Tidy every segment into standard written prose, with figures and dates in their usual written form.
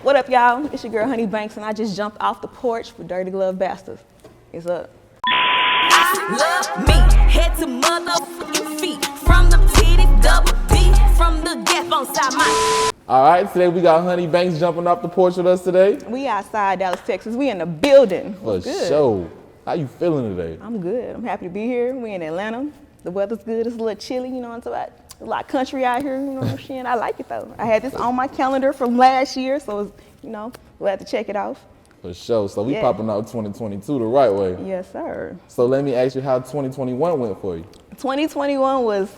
What up, y'all? It's your girl, Honey Banks, and I just jumped off the porch with Dirty Glove Bastards. It's up. I love me, head to motherfucking feet. From the titties, double D, from the gap on side my. All right, today we got Honey Banks jumping off the porch with us today. We outside Dallas, Texas. We in the building. For sure. How you feeling today? I'm good. I'm happy to be here. We in Atlanta. The weather's good. It's a little chilly, you know what I'm talking about? A lot of country out here, you know what I'm saying? I like it though. I had this on my calendar from last year, so it's, you know, we'll have to check it off. For sure. So we popping out 2022 the right way. Yes, sir. So let me ask you how 2021 went for you. 2021 was,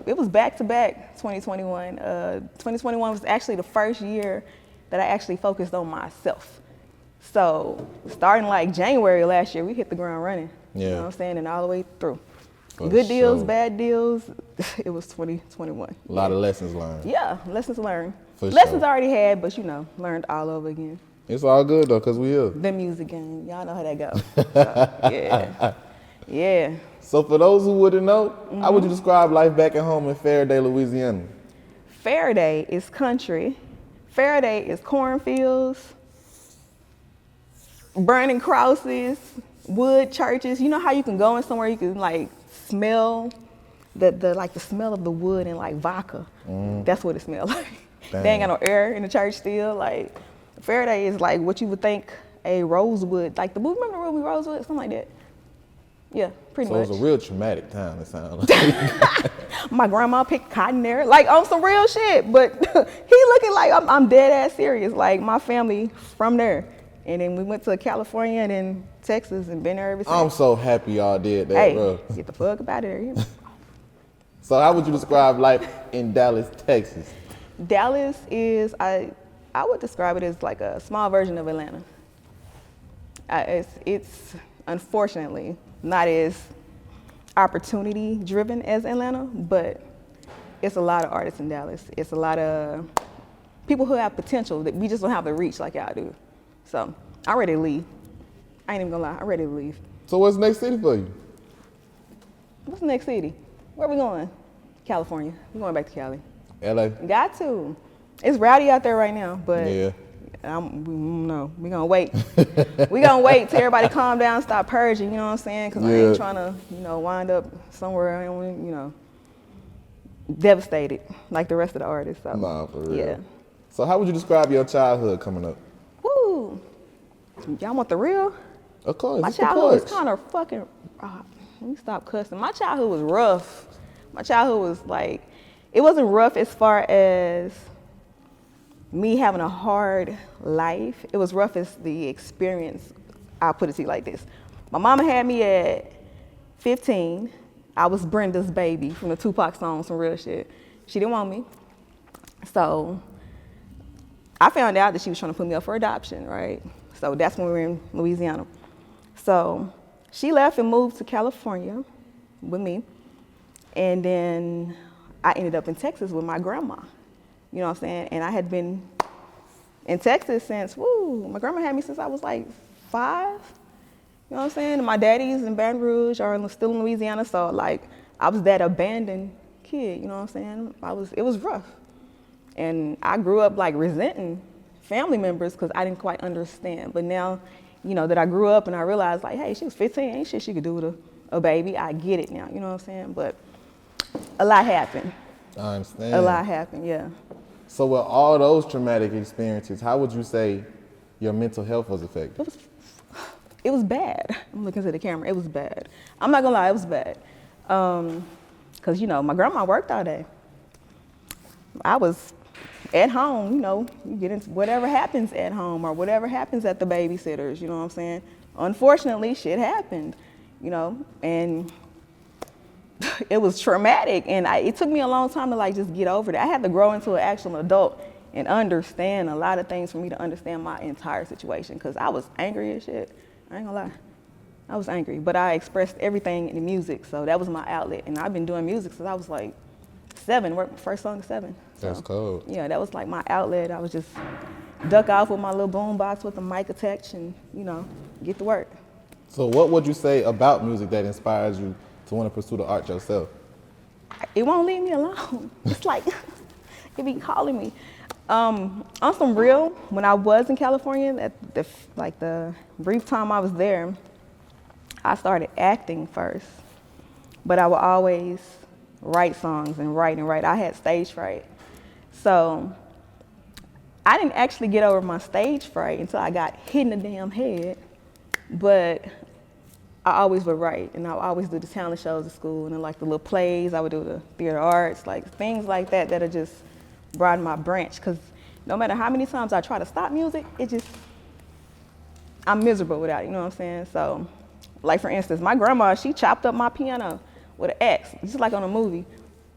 it was back-to-back 2021. 2021 was actually the first year that I actually focused on myself. So starting like January last year, we hit the ground running. Yeah. You know what I'm saying? And all the way through. For Good deals, sure. Bad deals. It was 2021. A lot of lessons learned. Yeah, lessons learned. For Lessons sure. already had, but you know, learned all over again. It's all good though, cause we here. The music game, y'all know how that goes. So, yeah, yeah. So for those who wouldn't know, how would you describe life back at home in Faraday, Louisiana? Faraday is country. Faraday is cornfields, burning crosses, wood churches. You know how you can go in somewhere you can like smell the smell of the wood and like vodka. That's what it smells like. Damn. They ain't got no air in the church still. Like Faraday is like what you would think a Rosewood, like the movie, remember the movie Rosewood, something like that. Yeah, pretty much. So it was a real traumatic time, it sounds like. My grandma picked cotton there, like on some real shit. But he looking like I'm dead ass serious. Like my family from there, and then we went to California and then Texas and been there ever since. I'm so happy y'all did that, Hey, bro. get the fuck up out of there. So how would you describe life in Dallas, Texas? Dallas is, I would describe it as like a small version of Atlanta. It's unfortunately not as opportunity driven as Atlanta, but it's a lot of artists in Dallas. It's a lot of people who have potential that we just don't have the reach like y'all do. So I'm ready to leave. I ain't even gonna lie, I'm ready to leave. So what's the next city for you? What's the next city? Where we going? California. We're going back to Cali. LA? Got to. It's rowdy out there right now, but Yeah. we gonna wait. We gonna wait till everybody calm down, stop purging, you know what I'm saying? Because I Yeah. ain't trying to, wind up somewhere, I don't, devastated like the rest of the artists. So, Nah, for real. Yeah. So how would you describe your childhood coming up? Woo. Y'all want the real? Of course, My it's the childhood was Porch. kind of fucking, let me stop cussing. My childhood was rough. My childhood was like, it wasn't rough as far as me having a hard life. It was rough as the experience. I'll put it to you like this. My mama had me at 15. I was Brenda's baby from the Tupac song, some real shit. She didn't want me. So I found out that she was trying to put me up for adoption, right? So that's when we were in Louisiana. So she left and moved to California with me. And then I ended up in Texas with my grandma. You know what I'm saying? And I had been in Texas since, my grandma had me since I was like 5. You know what I'm saying? And my daddy's in Baton Rouge or still in Louisiana. So like, I was that abandoned kid, you know what I'm saying? It was rough. And I grew up like resenting family members because I didn't quite understand. But now, that I grew up and I realized like, hey, she was 15, ain't shit she could do with a baby. I get it now, you know what I'm saying? But a lot happened. I understand. A lot happened, yeah. So with all those traumatic experiences, how would you say your mental health was affected? It was bad. I'm looking to the camera. It was bad. I'm not gonna lie, it was bad. Cause my grandma worked all day. I was at home, you get into whatever happens at home or whatever happens at the babysitters, you know what I'm saying? Unfortunately, shit happened, and it was traumatic, and it took me a long time to like just get over it. I had to grow into an actual adult and understand a lot of things for me to understand my entire situation, because I was angry as shit. I ain't gonna lie. I was angry, but I expressed everything in the music, so that was my outlet. And I've been doing music since I was like 7, wrote my first song at 7. So, That's cool. Yeah, that was like my outlet. I was just duck off with my little boom box with the mic attached and, get to work. So what would you say about music that inspires you to want to pursue the art yourself? It won't leave me alone. It's like, it be calling me. On some real, when I was in California, at the brief time I was there, I started acting first. But I would always write songs and write and write. I had stage fright. So I didn't actually get over my stage fright until I got hit in the damn head. But I always would write, and I would always do the talent shows at school, and then like the little plays. I would do the theater arts, like things like that that are just broaden my branch. Because no matter how many times I try to stop music, I'm miserable without it. You know what I'm saying? So, like for instance, my grandma, she chopped up my piano with an axe, just like on a movie.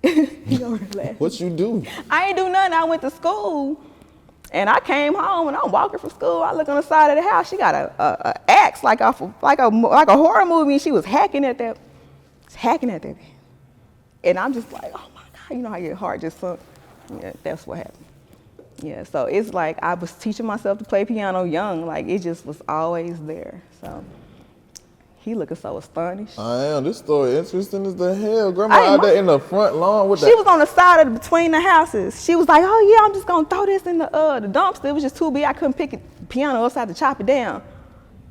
You know, What you do? I ain't do nothing. I went to school. And I came home and I'm walking from school. I look on the side of the house. She got a axe like a horror movie. And she was hacking at that. And I'm just like, oh my God, you know how your heart just sunk. Yeah, that's what happened. Yeah, so it's like I was teaching myself to play piano young. Like it just was always there. So he looking so astonished. I am. This story interesting as the hell. Grandma out there in the front lawn with She was on the side of between the houses. She was like, oh yeah, I'm just gonna throw this in the dumpster. It was just too big. I couldn't pick the piano up, so I had to chop it down.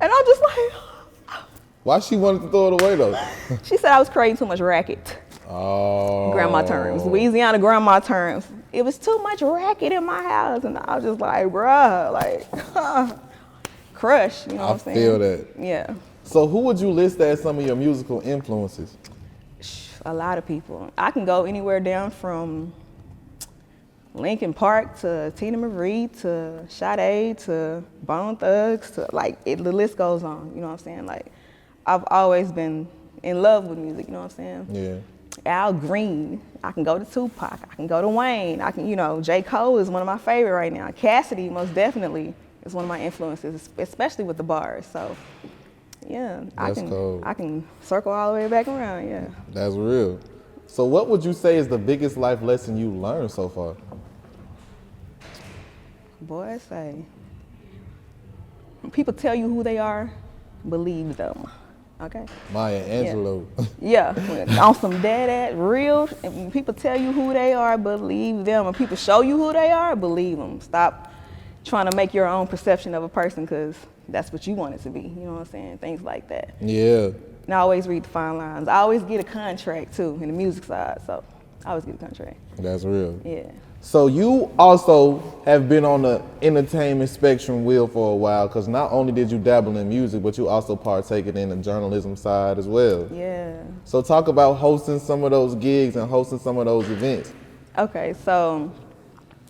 And I'm just like, Why she wanted to throw it away though? She said I was creating too much racket. Oh. Grandma terms, Louisiana grandma terms. It was too much racket in my house, and I was just like, bruh, like, crush. You know what I'm saying? I feel that. Yeah. So who would you list as some of your musical influences? A lot of people. I can go anywhere down from Linkin Park to Tina Marie to Sade to Bone Thugs to the list goes on. You know what I'm saying? Like, I've always been in love with music. You know what I'm saying? Yeah. Al Green. I can go to Tupac. I can go to Wayne. J. Cole is one of my favorite right now. Cassidy, most definitely, is one of my influences, especially with the bars. So. Yeah, cold. I can circle all the way back around, yeah. That's real. So what would you say is the biggest life lesson you learned so far? Boy, I say, when people tell you who they are, believe them, okay? Maya Angelou. Yeah, on some dead-ass, real, and when people tell you who they are, believe them. When people show you who they are, believe them. Stop trying to make your own perception of a person because that's what you want it to be. You know what I'm saying? Things like that. Yeah. And I always read the fine lines. I always get a contract too in the music side, so I always get a contract. That's real. Yeah. So you also have been on the entertainment spectrum wheel for a while because not only did you dabble in music, but you also partaken in the journalism side as well. Yeah. So talk about hosting some of those gigs and hosting some of those events. Okay, so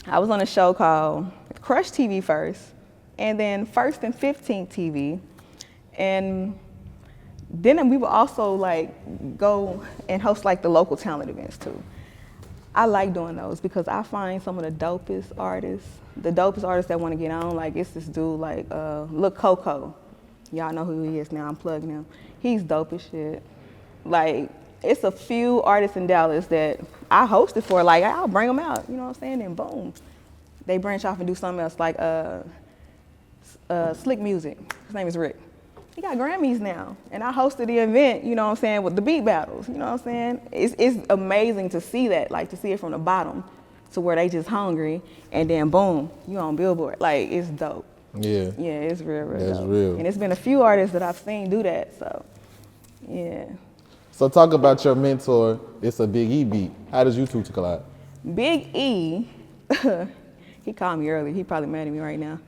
I was on a show called Crush TV first, and then First and 15th TV, and then we would also go and host the local talent events too. I like doing those because I find some of the dopest artists that want to get on. Like it's this dude Lil Coco. Y'all know who he is now. I'm plugging him. He's dope as shit. Like it's a few artists in Dallas that I hosted for. Like I'll bring them out. You know what I'm saying? And boom, they branch off and do something else. Like Slick Music. His name is Rick. He got Grammys now, and I hosted the event, you know what I'm saying, with the beat battles, you know what I'm saying? It's amazing to see that, to see it from the bottom to where they just hungry, and then boom, you on Billboard. Like, it's dope. Yeah. Yeah, it's real That's dope. real. And it's been a few artists that I've seen do that, so, yeah. So talk about your mentor. It's a Big E beat. How did you two collide? Big E, he called me earlier. He probably mad at me right now.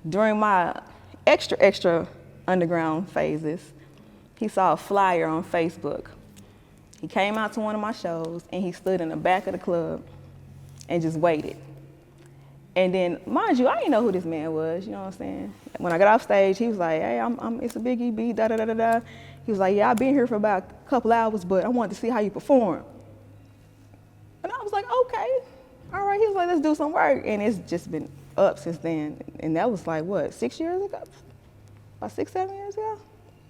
During my extra underground phases, he saw a flyer on Facebook. He came out to one of my shows and he stood in the back of the club and just waited. And then, mind you, I didn't know who this man was, you know what I'm saying? When I got off stage, he was like, hey, it's a Big E beat, da-da-da-da-da. He was like, yeah, I've been here for about a couple hours, but I wanted to see how you perform. And I was like, okay, all right. He was like, let's do some work. And it's just been up since then. And that was 6 years ago? About 6, 7 years ago?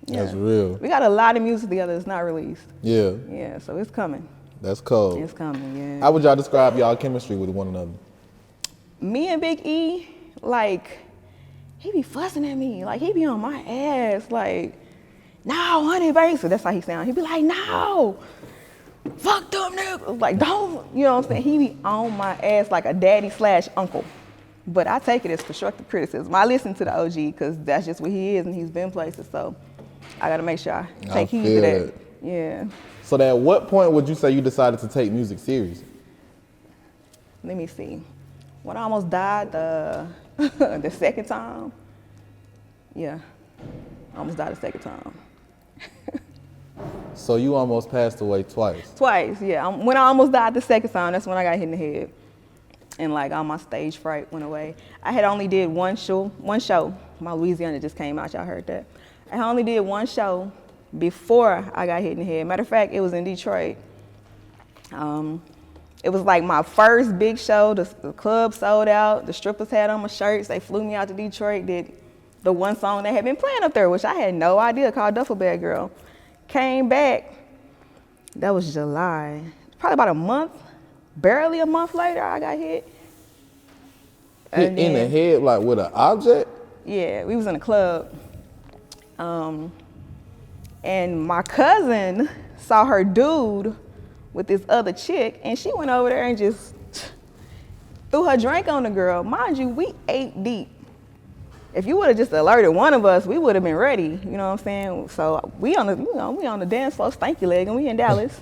Yeah. That's real. We got a lot of music together that's not released. Yeah. Yeah, so it's coming. That's cold. It's coming, yeah. How would y'all describe y'all chemistry with one another? Me and Big E, he be fussing at me. He be on my ass. No, honey, baby. So that's how he sound. He be like, no. fuck them niggas. Like, don't, you know what I'm saying? He be on my ass like a daddy/uncle. But I take it as constructive criticism. I listen to the OG because that's just what he is and he's been places. So I got to make sure I take heed to that. Yeah. So at what point would you say you decided to take music serious? Let me see. When I almost died the second time, yeah, I almost died the second time. So you almost passed away twice? Twice, yeah. When I almost died the second time, that's when I got hit in the head. And like all my stage fright went away. I had only did one show. My Louisiana just came out, y'all heard that. I only did one show before I got hit in the head. Matter of fact, it was in Detroit. It was like my first big show. The club sold out. The strippers had on my shirts. They flew me out to Detroit, did the one song they had been playing up there, which I had no idea, called Duffel Bag Girl. Came back, that was July. Probably about a month, barely a month later, I got hit. Hit in the head, like with an object? Yeah, we was in a club. And my cousin saw her dude with this other chick, and she went over there and just threw her drink on the girl. Mind you, we 8 deep. If you would have just alerted one of us, we would have been ready. You know what I'm saying? So we on the dance floor, stanky leg, and we in Dallas.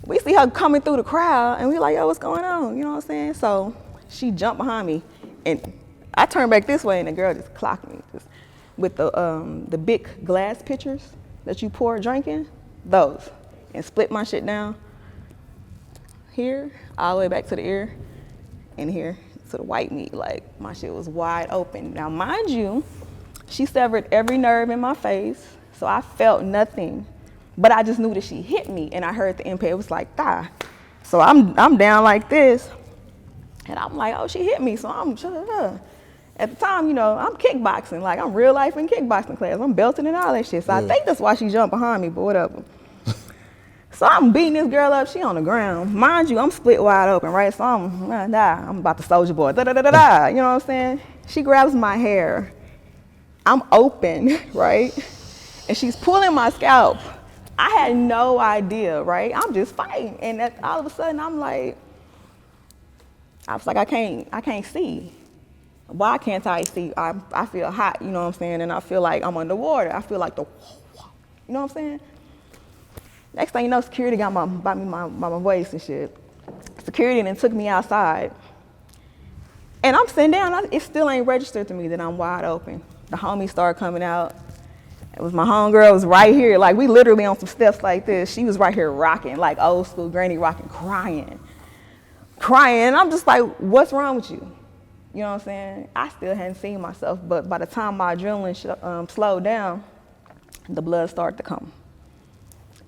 We see her coming through the crowd, and we like, yo, what's going on? You know what I'm saying? So she jumped behind me, and I turned back this way, and the girl just clocked me with the big glass pitchers that you pour a drink in, those, and split my shit down here, all the way back to the ear, and here to the white meat. Like, my shit was wide open. Now, mind you, she severed every nerve in my face, so I felt nothing. But I just knew that she hit me, and I heard the impact. It was like, thigh. So I'm down like this, and I'm like, oh, she hit me, so I'm at the time, you know, I'm kickboxing. Like, I'm real life in kickboxing class. I'm belting and all that shit. So I think that's why she jumped behind me, but whatever. So I'm beating this girl up. She on the ground. Mind you, I'm split wide open, right? So I'm about to soldier boy. Da-da-da-da-da. You know what I'm saying? She grabs my hair. I'm open, right? And she's pulling my scalp. I had no idea, right? I'm just fighting. And all of a sudden, I was like, I can't see. Why can't I see? I feel hot, you know what I'm saying? And I feel like I'm underwater. I feel like you know what I'm saying? Next thing you know, security got my voice and shit. Security then took me outside. And I'm sitting down, it still ain't registered to me that I'm wide open. The homies started coming out. It was my homegirl was right here. Like, we literally on some steps like this. She was right here rocking, like old school granny rocking, crying. And I'm just like, what's wrong with you? You know what I'm saying? I still hadn't seen myself, but by the time my adrenaline slowed down, the blood started to come.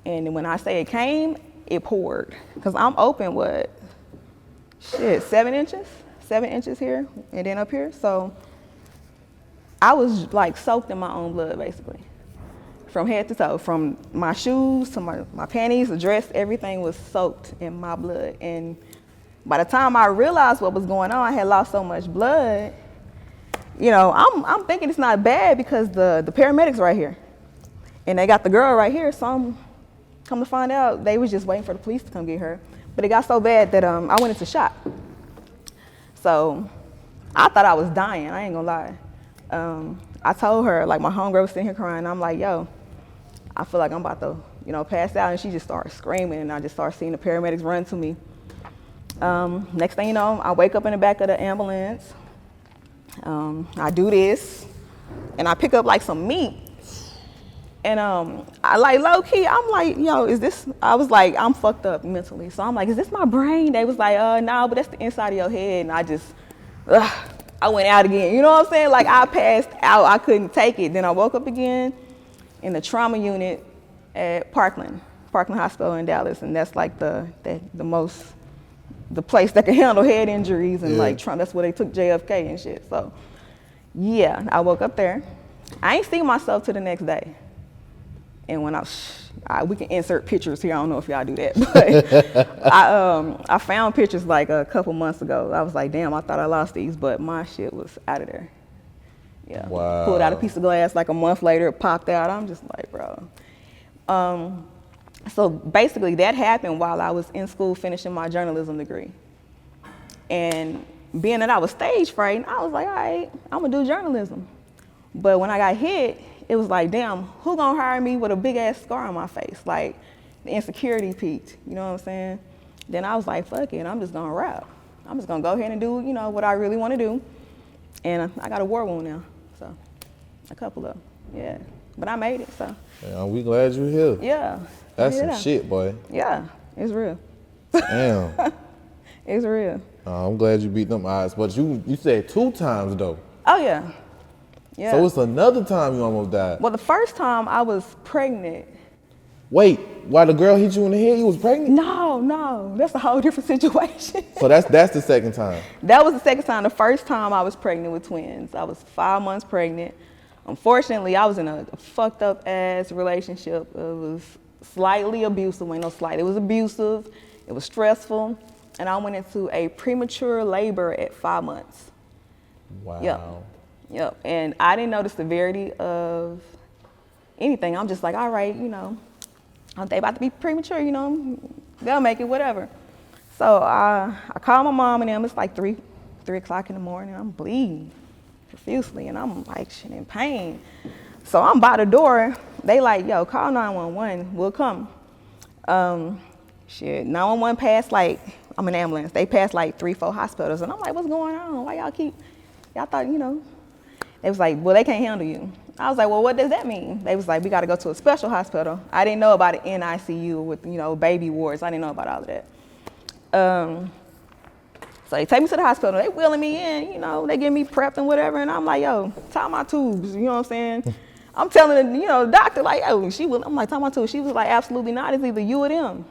And when I say it came, it poured. Because I'm open, 7 inches? 7 inches here, and then up here. So I was like soaked in my own blood, basically. From head to toe, from my shoes to my panties, the dress, everything was soaked in my blood. And by the time I realized what was going on, I had lost so much blood. You know, I'm thinking it's not bad because the paramedics right here. And they got the girl right here, so come to find out, they was just waiting for the police to come get her. But it got so bad that I went into shock. So I thought I was dying, I ain't gonna lie. I told her, like, my homegirl was sitting here crying, I'm like, yo, I feel like I'm about to, you know, pass out. And she just started screaming, and I just started seeing the paramedics run to me. Next thing you know, I wake up in the back of the ambulance. I do this, and I pick up like some meat. And I like low key, I'm like, yo, I was like, I'm fucked up mentally. So I'm like, is this my brain? They was like, no, but that's the inside of your head. And I went out again. You know what I'm saying? Like, I passed out, I couldn't take it. Then I woke up again in the trauma unit at Parkland Hospital in Dallas. And that's like the place that can handle head injuries and like trauma. That's where they took JFK and shit. So yeah, I woke up there. I ain't seen myself till the next day. And when we can insert pictures here. I don't know if y'all do that, but I found pictures like a couple months ago. I was like, damn, I thought I lost these, but my shit was out of there. Yeah. Wow. Pulled out a piece of glass like a month later, it popped out. I'm just like, bro. So basically that happened while I was in school finishing my journalism degree. And being that I was stage frightened, I was like, all right, I'm gonna do journalism. But when I got hit, it was like, damn, who gonna hire me with a big ass scar on my face? Like, the insecurity peaked, you know what I'm saying? Then I was like, fuck it, I'm just gonna rap. I'm just gonna go ahead and do, you know, what I really wanna do. And I got a war wound now, so, a couple of them, yeah. But I made it, so. Yeah, we glad you're here. Yeah. That's some shit, boy. Yeah, it's real. Damn. It's real. I'm glad you beat them odds, but you said 2 times though. Oh yeah. Yeah. So it's another time you almost died. Well, the first time I was pregnant. Wait, while the girl hit you in the head, you was pregnant? No, that's a whole different situation. So that's the second time. That was the second time. The first time I was pregnant with twins. I was 5 months pregnant. Unfortunately, I was in a fucked up ass relationship. It was slightly abusive. Ain't no slight. It was abusive. It was stressful. And I went into a premature labor at 5 months. Wow. Yep. And I didn't know the severity of anything. I'm just like, all right, you know, they about to be premature, you know, they'll make it, whatever. So I called my mom and them. It's like 3 o'clock in the morning. I'm bleeding profusely and I'm like shit in pain. So I'm by the door. They like, yo, call 911. We'll come. 911 passed like, I'm an ambulance. They passed like 3-4 hospitals. And I'm like, what's going on? Why y'all thought, you know. They was like, well, they can't handle you. I was like, well, what does that mean? They was like, we got to go to a special hospital. I didn't know about an NICU with, you know, baby wards. I didn't know about all of that. So they take me to the hospital. They wheeling me in, you know, they get me prepped and whatever. And I'm like, yo, tie my tubes, you know what I'm saying? I'm telling the, you know, the doctor, like, oh, I'm like, tie my tubes. She was like, absolutely not. It's either you or them.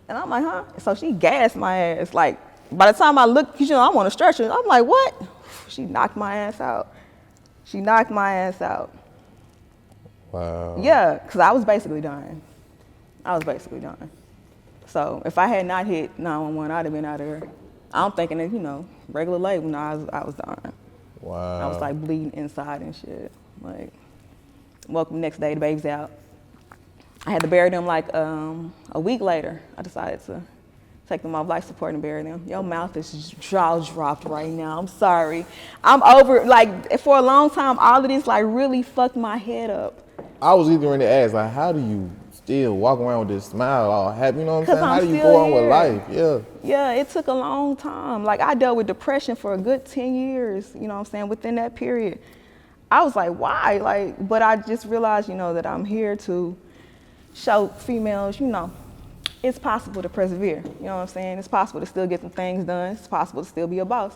And I'm like, huh? So she gassed my ass. Like, by the time I looked, you know, I'm on a stretcher. I'm like, what? She knocked my ass out. Wow. Yeah, because I was basically dying. So if I had not hit 911, I'd have been out of there. I'm thinking that, you know, regular labor. No, I was dying. Wow. I was like bleeding inside and shit. Like, woke up the next day, the baby's out. I had to bury them like a week later. I decided to take them off life support and bury them. Your mouth is just jaw dropped right now. I'm sorry. I'm over, like, for a long time, all of this like really fucked my head up. I was even going to ask, like, how do you still walk around with this smile all happy, you know what I'm saying? How do you go on with life? Yeah. Yeah, it took a long time. Like, I dealt with depression for a good 10 years, you know what I'm saying, within that period. I was like, why? Like, but I just realized, you know, that I'm here to show females, you know, it's possible to persevere. You know what I'm saying? It's possible to still get some things done. It's possible to still be a boss,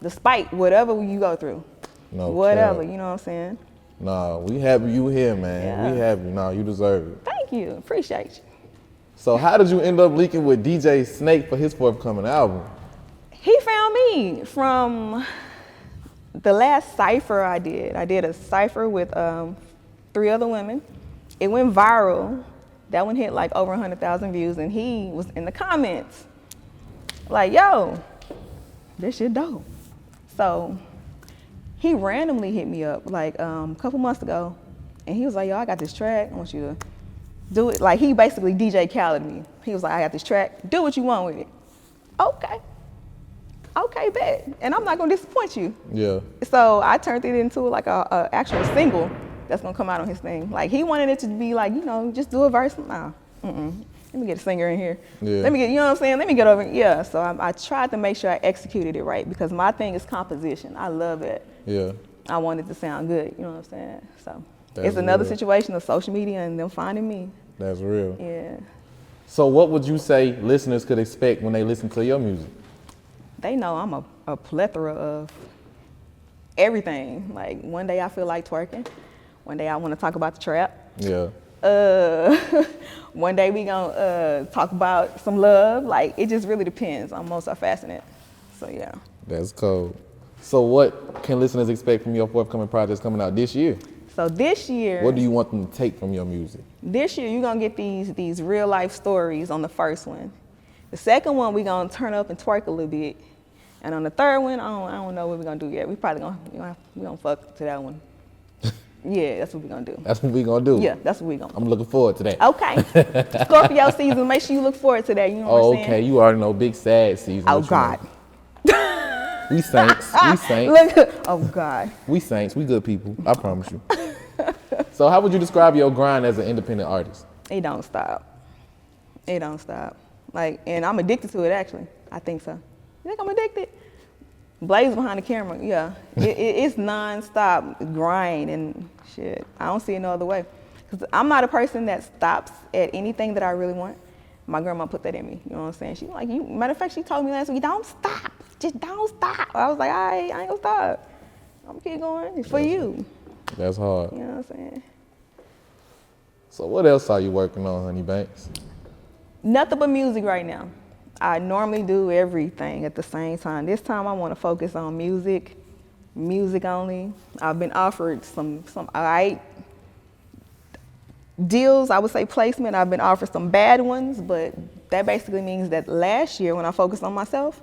despite whatever you go through. No whatever, cap. you know what I'm saying? Nah, we happy you here, man. Yeah. We happy. Nah, you deserve it. Thank you. Appreciate you. So how did you end up leaking with DJ Snake for his forthcoming album? He found me from the last cypher I did. I did a cypher with 3 other women. It went viral. That one hit like over 100,000 views, and he was in the comments like, yo, this shit dope. So he randomly hit me up like a couple months ago, and he was like, yo, I got this track. I want you to do it. Like, he basically DJ Khaled me. He was like, I got this track. Do what you want with it. Okay, bet. And I'm not gonna disappoint you. Yeah. So I turned it into like a actual single that's gonna come out on his thing. Like, he wanted it to be like, you know, just do a verse. Nah, let me get a singer in here. Yeah. Let me get, you know what I'm saying? Let me get over, yeah. So I tried to make sure I executed it right, because my thing is composition. I love it. Yeah. I want it to sound good, you know what I'm saying? So it's another situation of social media and them finding me. That's real. Yeah. So what would you say listeners could expect when they listen to your music? They know I'm a plethora of everything. Like, one day I feel like twerking. One day I want to talk about the trap. Yeah. One day we gonna talk about some love. Like, it just really depends. I'm multifaceted. So yeah. That's cool. So what can listeners expect from your forthcoming projects coming out this year? So this year, what do you want them to take from your music? This year you're gonna get these real life stories on the first one. The second one we gonna turn up and twerk a little bit. And on the third one, I don't know what we're gonna do yet. We probably gonna fuck to that one. Yeah, that's what we're gonna do. That's what we gonna do. Yeah, that's what we're gonna do. I'm looking forward to that. Okay. Scorpio season, make sure you look forward to that. You know what I'm saying? Okay, you already know big sad season. Oh, what you God. know. We saints. We saints. Look, oh, God. We saints. We good people. I promise you. So how would you describe your grind as an independent artist? It don't stop. It don't stop. Like, and I'm addicted to it, actually. I think so. You think I'm addicted? Blaze behind the camera, yeah. It's non-stop grind and shit. I don't see it no other way. Because I'm not a person that stops at anything that I really want. My grandma put that in me, you know what I'm saying? She like, matter of fact, she told me last week, don't stop, just don't stop. I was like, all right, I ain't gonna stop. I'm gonna keep going, it's for you. That's hard. You know what I'm saying? So what else are you working on, Honey Banks? Nothing but music right now. I normally do everything at the same time. This time I want to focus on music only. I've been offered some all right deals, I would say placement. I've been offered some bad ones, but that basically means that last year when I focused on myself,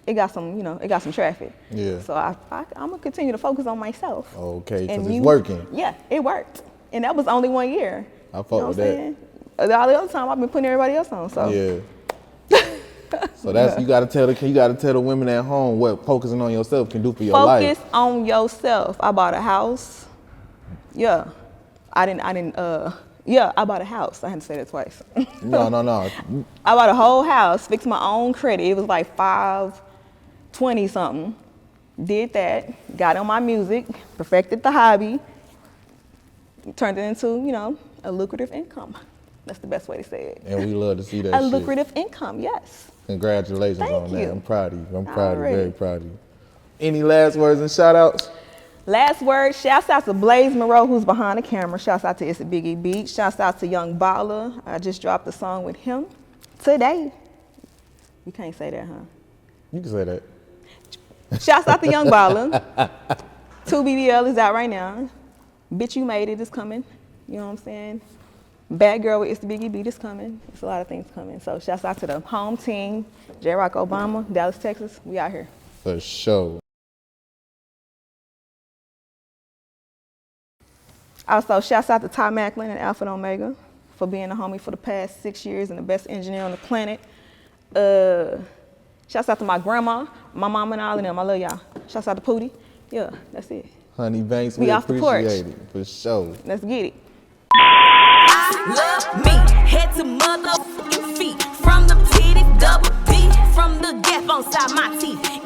it got some, it got some traffic. Yeah. So I'm gonna continue to focus on myself. Okay, And because it's working. Yeah, it worked. And that was only 1 year. I fought with that. All the other time I've been putting everybody else on, so. Yeah. So that's you gotta tell the women at home what focusing on yourself can do for your life. Focus on yourself. I bought a house. Yeah. I bought a house. I had to say that twice. No. I bought a whole house, fixed my own credit. It was like 520 something. Did that, got on my music, perfected the hobby, turned it into, a lucrative income. That's the best way to say it. And we love to see that A shit. lucrative income, yes. Congratulations Thank on that. you. I'm proud of you. I'm proud of you. Alright. Very proud of you. Any last words and shout outs? Last word, shouts out to Blaze Monroe, who's behind the camera. Shouts out to It's a Biggie Beat. Shouts out to Young Baller. I just dropped a song with him today. You can't say that, huh? You can say that. Shouts out to Young Baller. 2BBL is out right now. Bitch You Made It is coming. You know what I'm saying? Bad Girl with It's the Biggie Beat is coming. It's a lot of things coming. So shouts out to the home team, J. Rock Obama, Dallas, Texas. We out here. For sure. Also, shouts out to Ty Macklin and Alpha and Omega for being a homie for the past 6 years and the best engineer on the planet. Shouts out to my grandma, my mama, and all of them. I love y'all. Shouts out to Pootie. Yeah, that's it. Honey Banks, We we off the porch. appreciate it. For sure. Let's get it. Love me, head to motherfucking feet. From the titties, double D. From the gap on side my teeth.